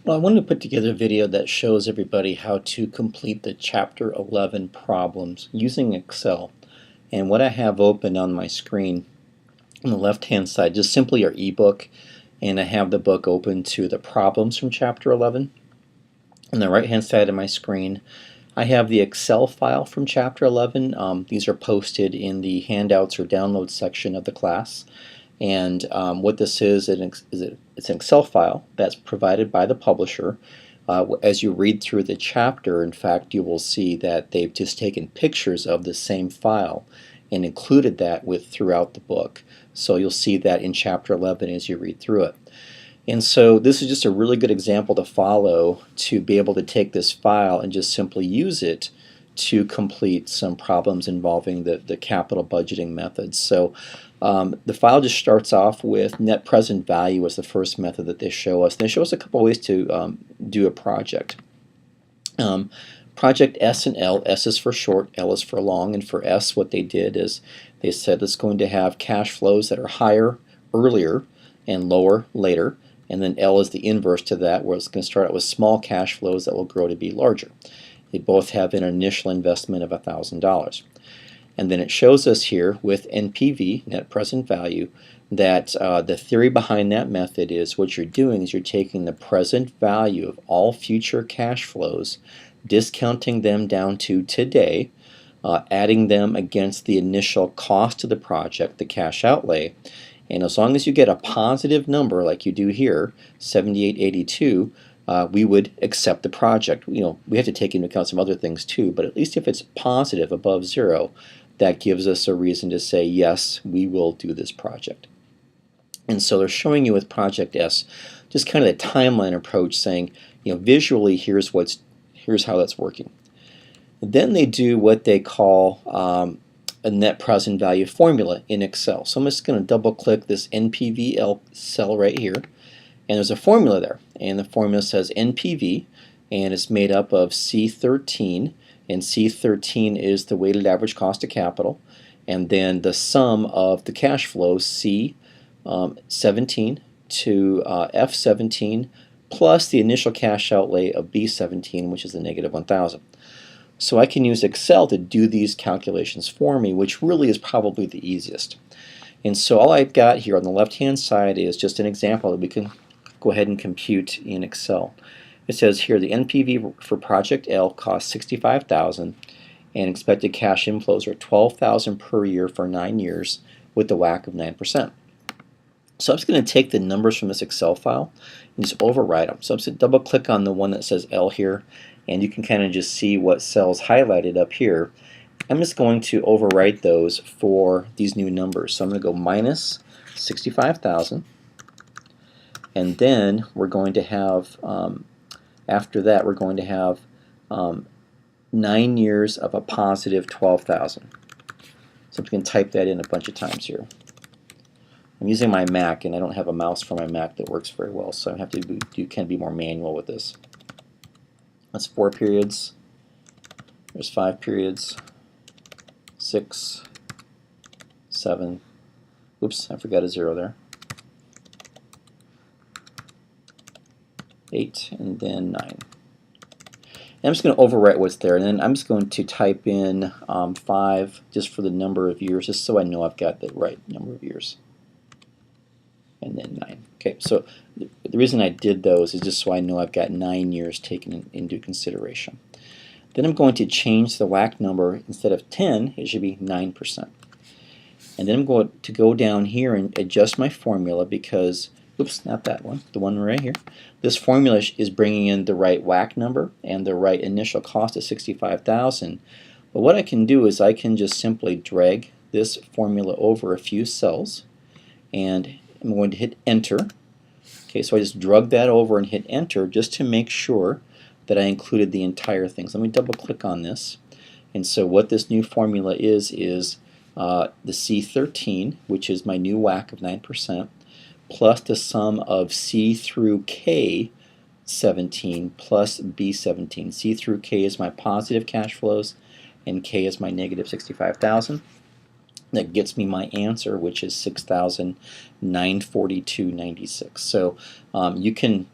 Well, I wanted to put together a video that shows everybody how to complete the Chapter 11 problems using Excel. And what I have open on my screen on the left-hand side, just simply our ebook, and I have the book open to the problems from Chapter 11. On the right-hand side of my screen, I have the Excel file from Chapter 11. These are posted in the handouts or download section of the class. And what this is, it's an Excel file that's provided by the publisher. As you read through the chapter, in fact, you will see that they've just taken pictures of the same file and included that throughout the book. So you'll see that in Chapter 11 as you read through it. And so this is just a really good example to follow to be able to take this file and just simply use it to complete some problems involving the capital budgeting methods. So the file just starts off with net present value as the first method that they show us. They show us a couple ways to do a project. Project S and L, S is for short, L is for long, and for S what they did is they said it's going to have cash flows that are higher earlier and lower later, and then L is the inverse to that, where it's going to start out with small cash flows that will grow to be larger. They both have an initial investment of $1,000. And then it shows us here with NPV, net present value, that the theory behind that method is what you're doing is you're taking the present value of all future cash flows, discounting them down to today, adding them against the initial cost of the project, the cash outlay, and as long as you get a positive number like you do here, 7882, we would accept the project. We have to take into account some other things too, but at least if it's positive above zero, that gives us a reason to say yes, we will do this project. And so they're showing you with Project S just kind of the timeline approach, saying, visually here's how that's working. Then they do what they call a net present value formula in Excel. So I'm just going to double click this NPV cell right here, and there's a formula there, and the formula says NPV, and it's made up of C13, and C13 is the weighted average cost of capital, and then the sum of the cash flows C17 to F17 plus the initial cash outlay of B17, which is the negative 1,000. So I can use Excel to do these calculations for me, which really is probably the easiest. And so all I've got here on the left-hand side is just an example that we can go ahead and compute in Excel. It says here the NPV for Project L costs $65,000 and expected cash inflows are $12,000 per year for 9 years with the WACC of 9%. So I'm just going to take the numbers from this Excel file and just override them. So I'm just going to double click on the one that says L here, and you can kind of just see what cells highlighted up here. I'm just going to overwrite those for these new numbers. So I'm going to go minus 65,000, and then we're going to have, after that, we're going to have 9 years of a positive 12,000. So I'm going to type that in a bunch of times here. I'm using my Mac, and I don't have a mouse for my Mac that works very well, so I have to be more manual with this. That's 4 periods. There's 5 periods. 6, 7. Oops, I forgot a 0 there. 8, and then 9. And I'm just going to overwrite what's there, and then I'm just going to type in 5 just for the number of years, just so I know I've got the right number of years. And then 9. Okay, so the reason I did those is just so I know I've got 9 years taken into consideration. Then I'm going to change the WACC number. Instead of 10, it should be 9%. And then I'm going to go down here and adjust my formula because, oops, not that one, the one right here. This formula is bringing in the right WACC number and the right initial cost of $65,000. But what I can do is I can just simply drag this formula over a few cells, and I'm going to hit enter. Okay, so I just drug that over and hit enter just to make sure that I included the entire thing. So let me double click on this. And so what this new formula is the C13, which is my new WACC of 9%, plus the sum of C through K 17 plus B17. C through K is my positive cash flows, and K is my negative 65,000. That gets me my answer, which is 6,942.96. So you can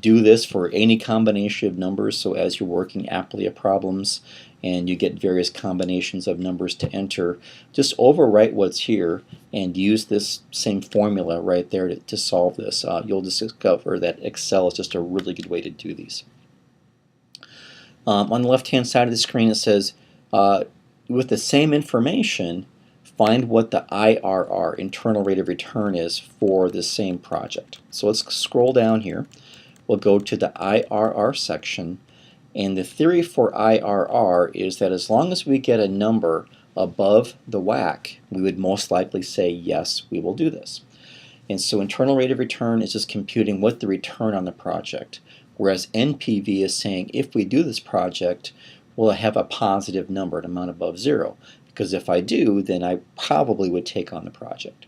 do this for any combination of numbers. So as you're working Aplia problems and you get various combinations of numbers to enter, just overwrite what's here and use this same formula right there to solve this. You'll discover that Excel is just a really good way to do these. On the left-hand side of the screen it says, with the same information, find what the IRR, internal rate of return, is for the same project. So let's scroll down here. We'll go to the IRR section, and the theory for IRR is that as long as we get a number above the WACC, we would most likely say yes, we will do this. And so internal rate of return is just computing what the return on the project, whereas NPV is saying if we do this project, we'll have a positive number, an amount above 0. Because if I do, then I probably would take on the project.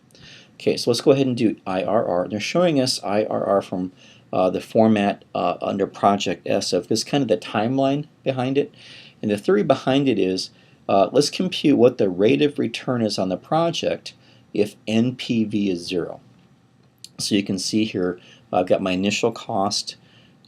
Okay, so let's go ahead and do IRR. They're showing us IRR from the format under Project S of this kind of the timeline behind it. And the theory behind it is let's compute what the rate of return is on the project if NPV is 0. So you can see here I've got my initial cost,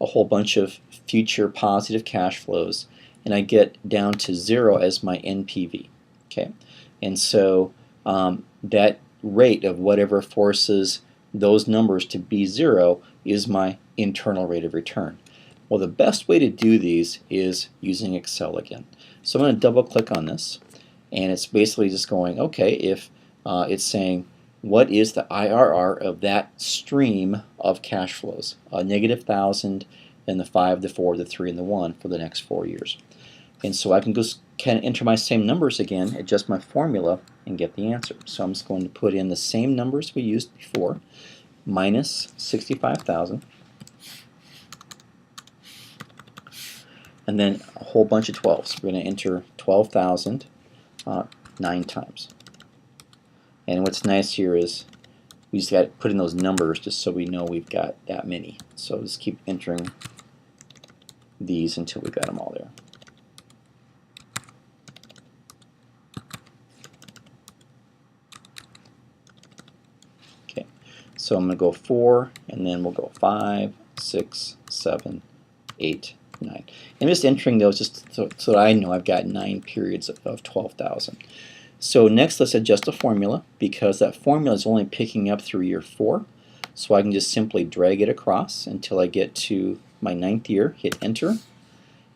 a whole bunch of future positive cash flows, and I get down to 0 as my NPV. Okay, and so that rate of whatever forces those numbers to be 0 is my internal rate of return. Well, the best way to do these is using Excel again. So I'm going to double click on this, and it's basically just going, okay, if it's saying what is the IRR of that stream of cash flows, -1,000, then the 5, the 4, the 3, and the 1 for the next 4 years. And so I can just kind of enter my same numbers again, adjust my formula, and get the answer. So I'm just going to put in the same numbers we used before, minus 65,000, and then a whole bunch of 12s. We're going to enter 12,000 9 times. And what's nice here is we just got to put in those numbers just so we know we've got that many. So just keep entering these until we've got them all there. Okay, so I'm going to go 4, and then we'll go 5, 6, 7, 8, 9. I'm just entering those just so that I know I've got 9 periods of 12,000. So next let's adjust the formula, because that formula is only picking up through year 4. So I can just simply drag it across until I get to my 9th year, hit enter,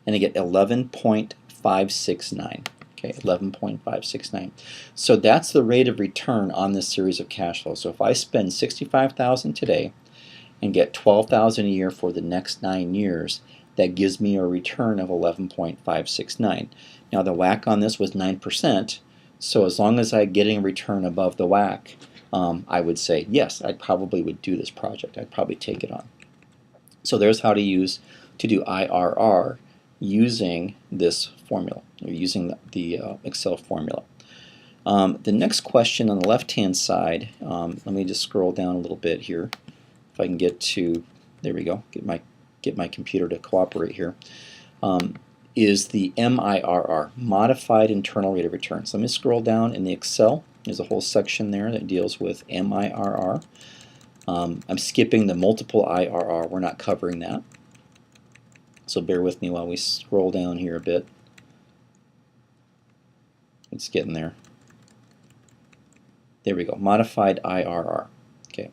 and I get 11.569. Okay, 11.569. So that's the rate of return on this series of cash flows. So if I spend 65,000 today and get 12,000 a year for the next 9 years, that gives me a return of 11.569. Now the WACC on this was 9%. So as long as I'm getting a return above the WACC, I would say yes, I probably would do this project. I'd probably take it on. So there's how to do IRR using this formula, or using the Excel formula. The next question on the left-hand side, let me just scroll down a little bit here. If I can get to, there we go, get my computer to cooperate here. Is the MIRR, Modified Internal Rate of Return. So let me scroll down in the Excel. There's a whole section there that deals with MIRR. I'm skipping the multiple IRR. We're not covering that. So bear with me while we scroll down here a bit. It's getting there. There we go. Modified IRR. Okay.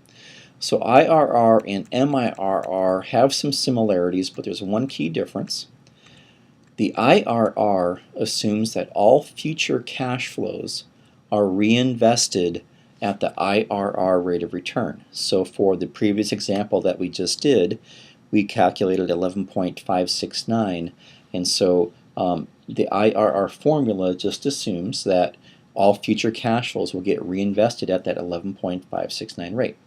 So IRR and MIRR have some similarities, but there's one key difference. The IRR assumes that all future cash flows are reinvested at the IRR rate of return. So for the previous example that we just did, we calculated 11.569, and so the IRR formula just assumes that all future cash flows will get reinvested at that 11.569 rate.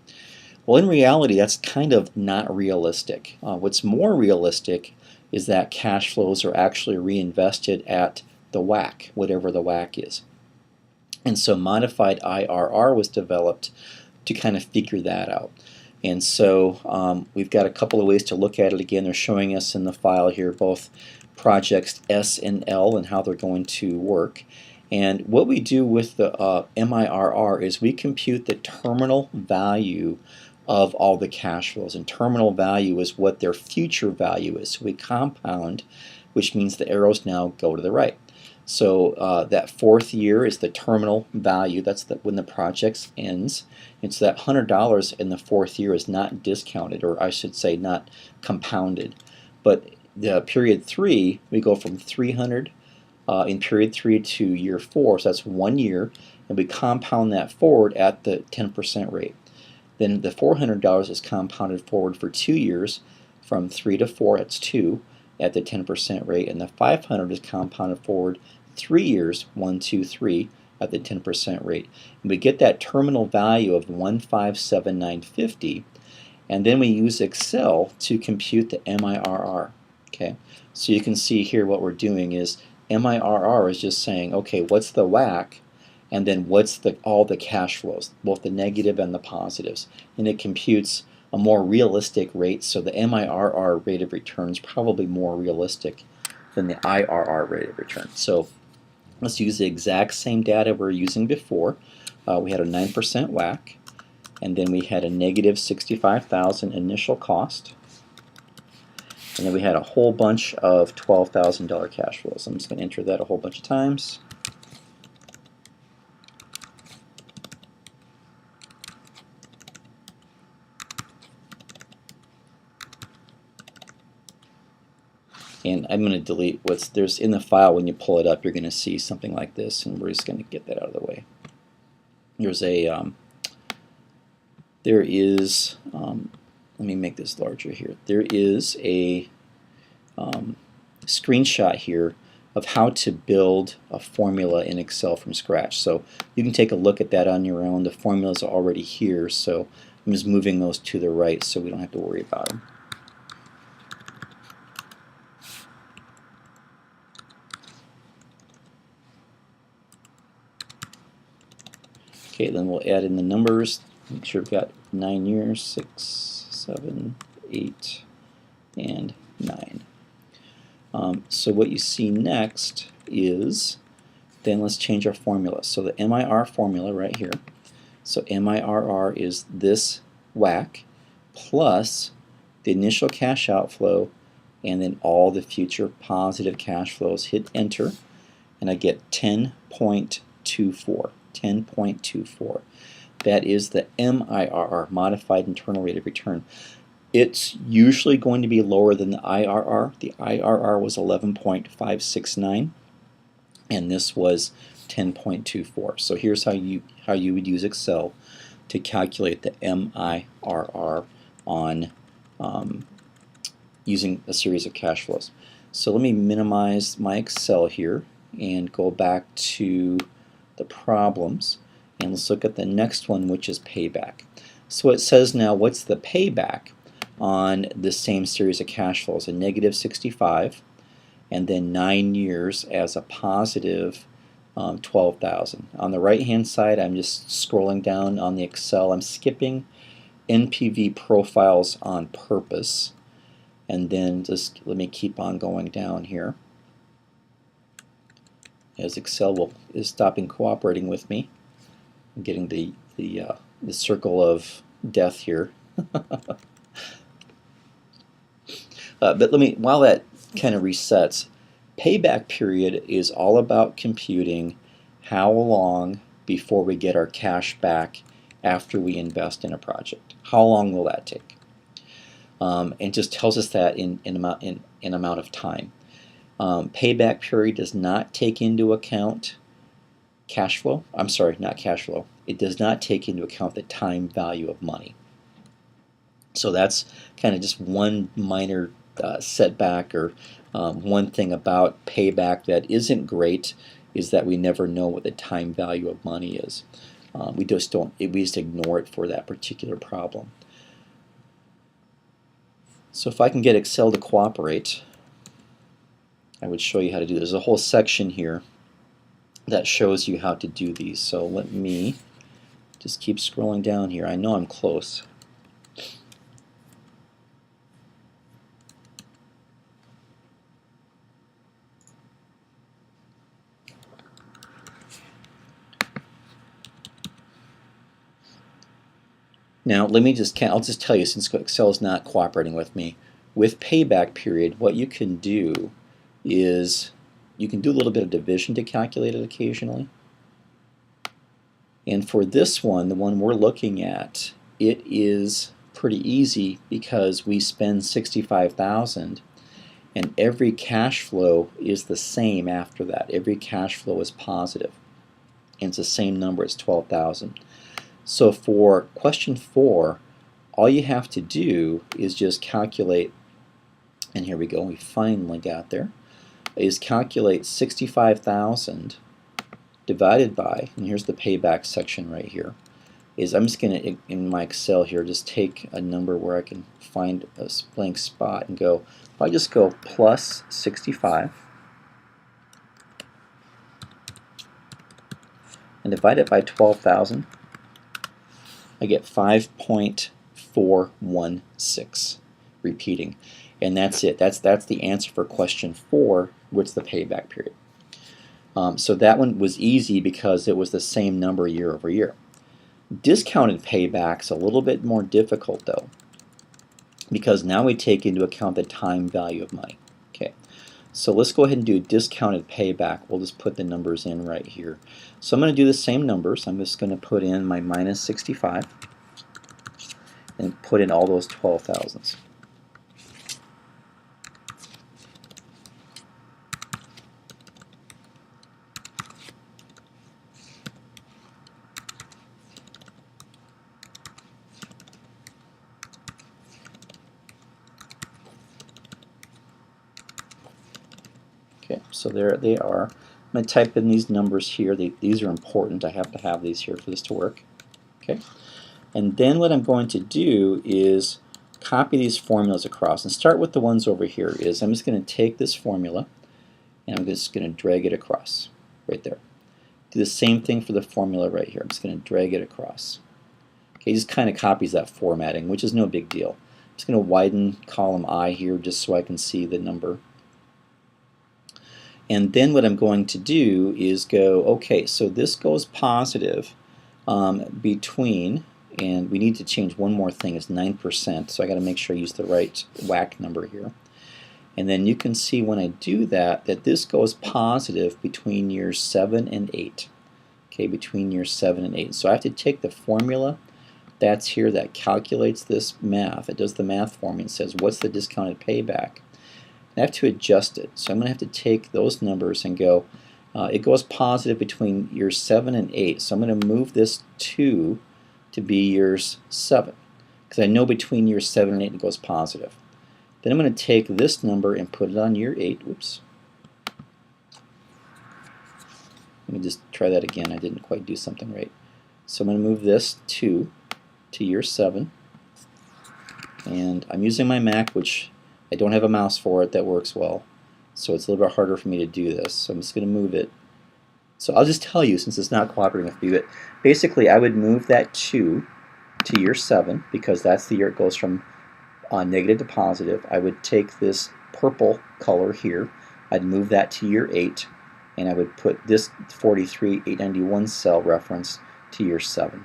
Well, in reality, that's kind of not realistic. What's more realistic is that cash flows are actually reinvested at the WACC, whatever the WACC is. And so modified IRR was developed to kind of figure that out. And so we've got a couple of ways to look at it. Again, they're showing us in the file here both projects S and L and how they're going to work. And what we do with the MIRR is we compute the terminal value of all the cash flows. And terminal value is what their future value is. So we compound, which means the arrows now go to the right. So that fourth year is the terminal value. That's when the project ends. And so that $100 in the fourth year is not discounted, or I should say not compounded. But the period 3, we go from 300 in period 3 to year 4, so that's 1 year, and we compound that forward at the 10% rate. Then the $400 is compounded forward for 2 years, from 3 to 4, that's 2, at the 10% rate, and the 500 is compounded forward 3 years, 1, 2, 3, at the 10% rate. And we get that terminal value of 157,950, and then we use Excel to compute the MIRR. Okay, so you can see here what we're doing is MIRR is just saying, okay, what's the WACC, and then what's all the cash flows, both the negative and the positives, and it computes a more realistic rate. So the MIRR rate of return is probably more realistic than the IRR rate of return. So let's use the exact same data we were using before. We had a 9% WACC, and then we had a negative $65,000 initial cost, and then we had a whole bunch of $12,000 cash flows. I'm just going to enter that a whole bunch of times. And I'm going to delete there's in the file. When you pull it up, you're going to see something like this, and we're just going to get that out of the way. There's a let me make this larger here. There is a screenshot here of how to build a formula in Excel from scratch. So you can take a look at that on your own. The formulas are already here, so I'm just moving those to the right so we don't have to worry about them. Okay, then we'll add in the numbers. Make sure we've got 9 years, 6, 7, 8, and 9. So what you see next is, then let's change our formula. So the MIR formula right here. So MIRR is this WACC plus the initial cash outflow and then all the future positive cash flows. Hit enter, and I get 10.24. 10.24. That is the MIRR, modified internal rate of return. It's usually going to be lower than the IRR. The IRR was 11.569, and this was 10.24. So here's how you would use Excel to calculate the MIRR on using a series of cash flows. So let me minimize my Excel here and go back to the problems, and let's look at the next one, which is payback. So it says now, what's the payback on the same series of cash flows? A negative 65, and then 9 years as a positive 12,000. On the right hand side, I'm just scrolling down on the Excel. I'm skipping NPV profiles on purpose, and then just let me keep on going down here as Excel is stopping cooperating with me. I'm getting the circle of death here. But while that kind of resets, payback period is all about computing how long before we get our cash back after we invest in a project. How long will that take? And just tells us that in amount of time. Payback period does not take into account cash flow. I'm sorry, not cash flow. It does not take into account the time value of money. So that's kind of just one minor setback, or one thing about payback that isn't great is that we never know what the time value of money is. We just ignore it for that particular problem. So if I can get Excel to cooperate, I would show you how to do this. There's a whole section here that shows you how to do these. So let me just keep scrolling down here. I know I'm close. Now let me just, I'll just tell you, since Excel is not cooperating with me, with payback period, what you can do is you can do a little bit of division to calculate it occasionally. And for this one, the one we're looking at, it is pretty easy because we spend $65,000 and every cash flow is the same after that. Every cash flow is positive and it's the same number as 12,000. So for question 4, all you have to do is just calculate, and here we go, we finally got there, is calculate 65,000 divided by, and here's the payback section right here, is I'm just going to, in my Excel here, just take a number where I can find a blank spot and go, if I just go plus 65 and divide it by 12,000, I get 5.416 repeating. And that's it. That's the answer for question 4, which is the payback period. So that one was easy because it was the same number year over year. Discounted payback's a little bit more difficult though, because now we take into account the time value of money. Okay, so let's go ahead and do discounted payback. We'll just put the numbers in right here. So I'm going to do the same numbers. I'm just going to put in my minus 65 and put in all those 12,000s. Okay, so there they are. I'm going to type in these numbers here. These are important. I have to have these here for this to work. Okay, and then what I'm going to do is copy these formulas across and start with the ones over here. Is I'm just going to take this formula and I'm just going to drag it across right there. Do the same thing for the formula right here. I'm just going to drag it across. Okay, it just kind of copies that formatting, which is no big deal. I'm just going to widen column I here just so I can see the number. And then what I'm going to do is go, okay, so this goes positive between, and we need to change one more thing, it's 9%, so I got to make sure I use the right whack number here. And then you can see when I do that, that this goes positive between years 7 and 8. Okay, between years 7 and 8. So I have to take the formula that's here that calculates this math. It does the math for me and says, what's the discounted payback? I have to adjust it. So I'm going to have to take those numbers and go, it goes positive between years 7 and 8. So I'm going to move this 2 to be years 7, because I know between years 7 and 8 it goes positive. Then I'm going to take this number and put it on year 8. Whoops. Let me just try that again. I didn't quite do something right. So I'm going to move this 2 to year 7. And I'm using my Mac, which I don't have a mouse for it that works well, so it's a little bit harder for me to do this. So I'm just going to move it. So I'll just tell you, since it's not cooperating with me, but basically I would move that 2 to year 7 because that's the year it goes from negative to positive. I would take this purple color here, I'd move that to year 8, and I would put this 43,891 cell reference to year 7.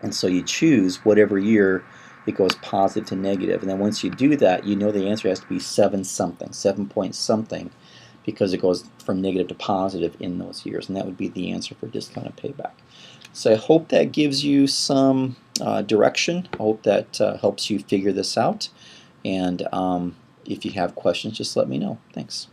And so you choose whatever year it goes positive to negative, and then once you do that, you know the answer has to be 7 something, 7 point something, because it goes from negative to positive in those years, and that would be the answer for discounted payback. So I hope that gives you some direction. I hope that helps you figure this out, and if you have questions, just let me know. Thanks.